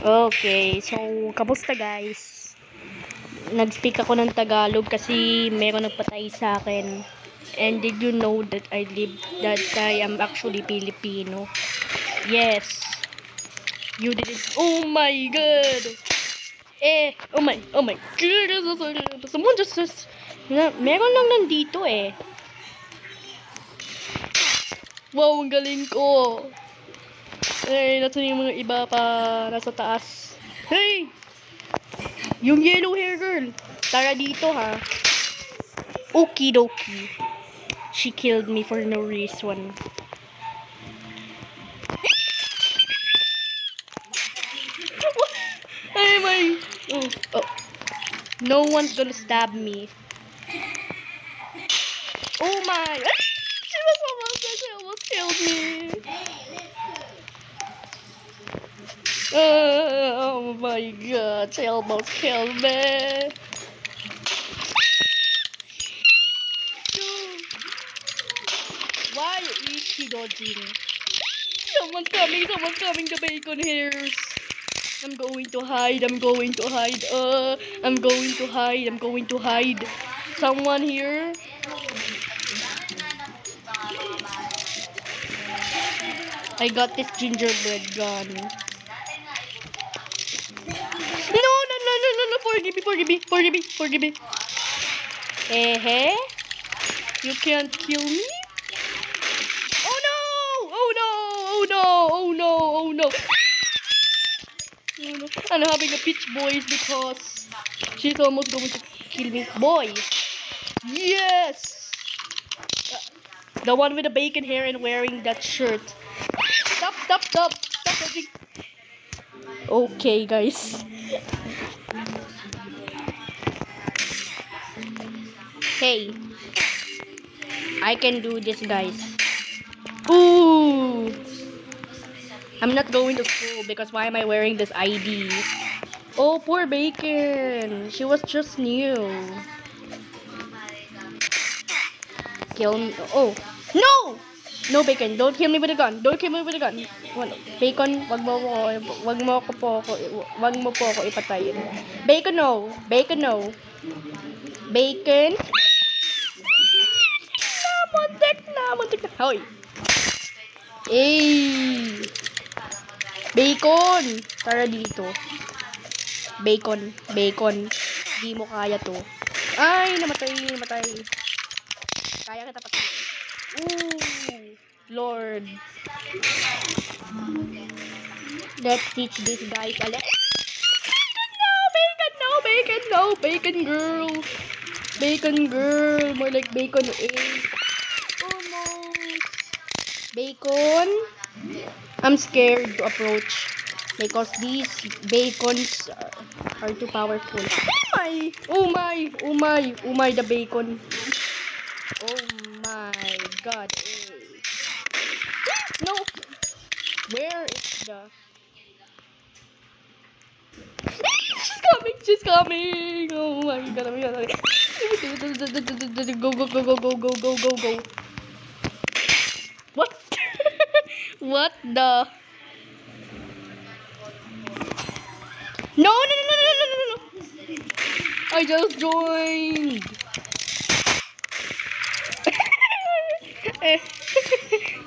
Okay, so kamusta guys? Nag-speak ako ng Tagalog kasi meron nagpatay sa akin. And did you know that I am actually Filipino? Yes. You didn't. Oh my god. Oh my god. Someone just meron lang nandito eh. Wow, ang galing ko. Nasan yung mga iba pa nasa taas. Hey! Yung yellow hair girl. Tara dito ha. Okidoki. She killed me for no reason. Ay, my. Oh. No one's gonna stab me. Oh my. She almost killed me. Oh my god. She almost killed me. Why is she dodging? Someone's coming, the bacon hairs. I'm going to hide. I'm going to hide. Someone here? I got this gingerbread gun. No. Forgive me. You can't kill me? Oh no. I'm having a pitch boys because she's almost going to kill me. Boy! Yes! The one with the bacon hair and wearing that shirt. Stop dodging. Okay, guys. Hey. I can do this, guys. Ooh! I'm not going to school because why am I wearing this ID? Oh, poor Bacon. She was just new. Kill me. Oh, no! No, Bacon. Don't kill me with a gun. Bacon, wag mo po ako ipatayin. Bacon, no. Bacon. Muntik na. Hoy. Bacon! Tara dito. Bacon. Di mo kaya to. Ay, namatay. Kaya kita patay. Ooh, Lord. Let's teach these guys a lesson. Bacon girl. More like bacon egg. Almost. Bacon. I'm scared to approach because these bacons are too powerful. Oh my, the bacon. Oh my god. No. Where is the... She's coming. Oh my god. Go. What? What the? No. I just joined.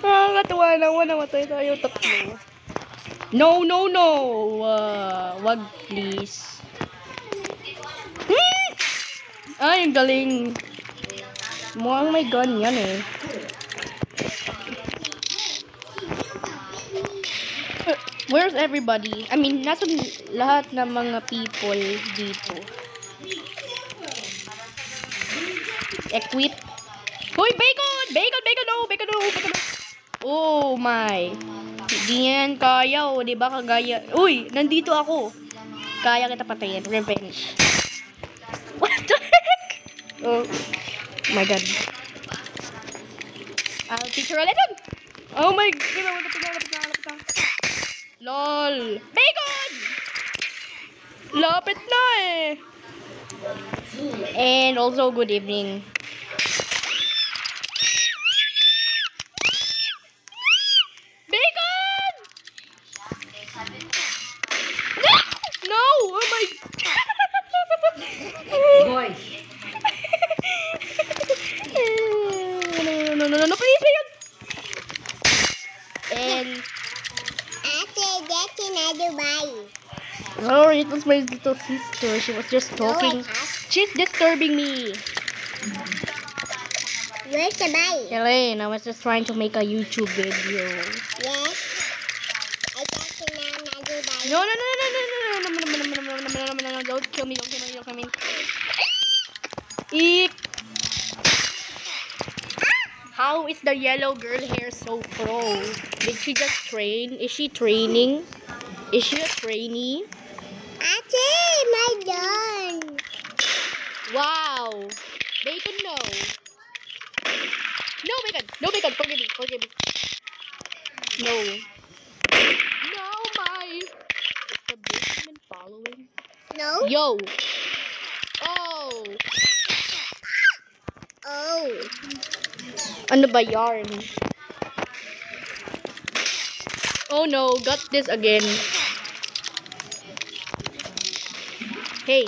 Nakakatuwa naman, namatay tayo tatlo. No. Wag please. Ay, ang galing. Mukhang may gun yan eh. Where's everybody? I mean, nasa lahat ng mga people dito. Equip. Hoy, bacon! No! Oh my. Hindi yan kaya oh. Diba kagaya? Uy, nandito ako. Kaya kita patayin. Revenge. What the heck? Oh my god. I'll teach her a lesson. Oh my god. Lapit na. LOL. Bacon! Lapit na eh. And also, good evening. Bacon! No! Oh, it was my little sister. She was just talking. She's disturbing me. Where's the bike? Elaine, I was just trying to make a YouTube video. Yes. I got another bike. No, no, no, no, no, no, no, no, no, no, no, no, no, no, don't kill me, don't kill me, don't kill me. Eek. How is the yellow girl hair so pro? Did she just train? Is she training? Is she a trainee? Ate, my done. Wow. Bacon, no. No bacon. No bacon. Forgive me. Forgive me. No. No, my. Is the basement following? No. Yo. Oh. Oh. Ano ba yarn? Oh no, got this again. Hey.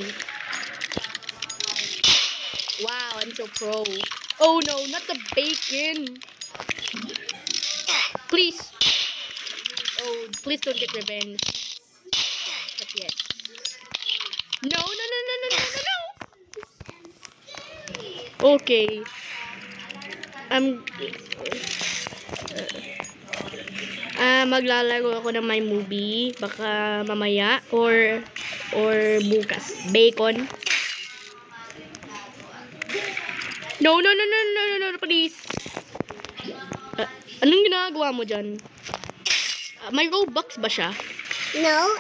Wow, I'm so pro. Oh no, not the bacon. Please. Oh, please don't get revenge. But yes. No, no, no, no, no, no, no, no. Okay. Maglalaro ako ng my movie. Baka mamaya or bukas. Bacon. No, no, no, no, no, no, no, please. Anong ginagawa mo dyan? May Robux ba siya? No.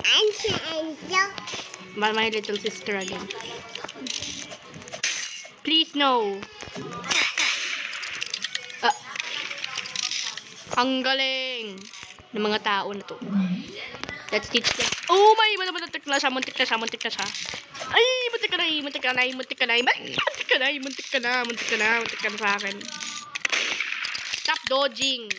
I'm Angel. My little sister again. Please, no. Ang galing ng mga tao na to. Let's teach them. Oh my, muntik na siya, muntik na siya, muntik na siya. Ay, muntik ka na, muntik ka na, muntik ka na, muntik ka na, muntik ka na, muntik ka na, muntik ka na sa akin. Stop dodging.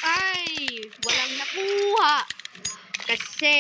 Ay, walang nakuha. Kasi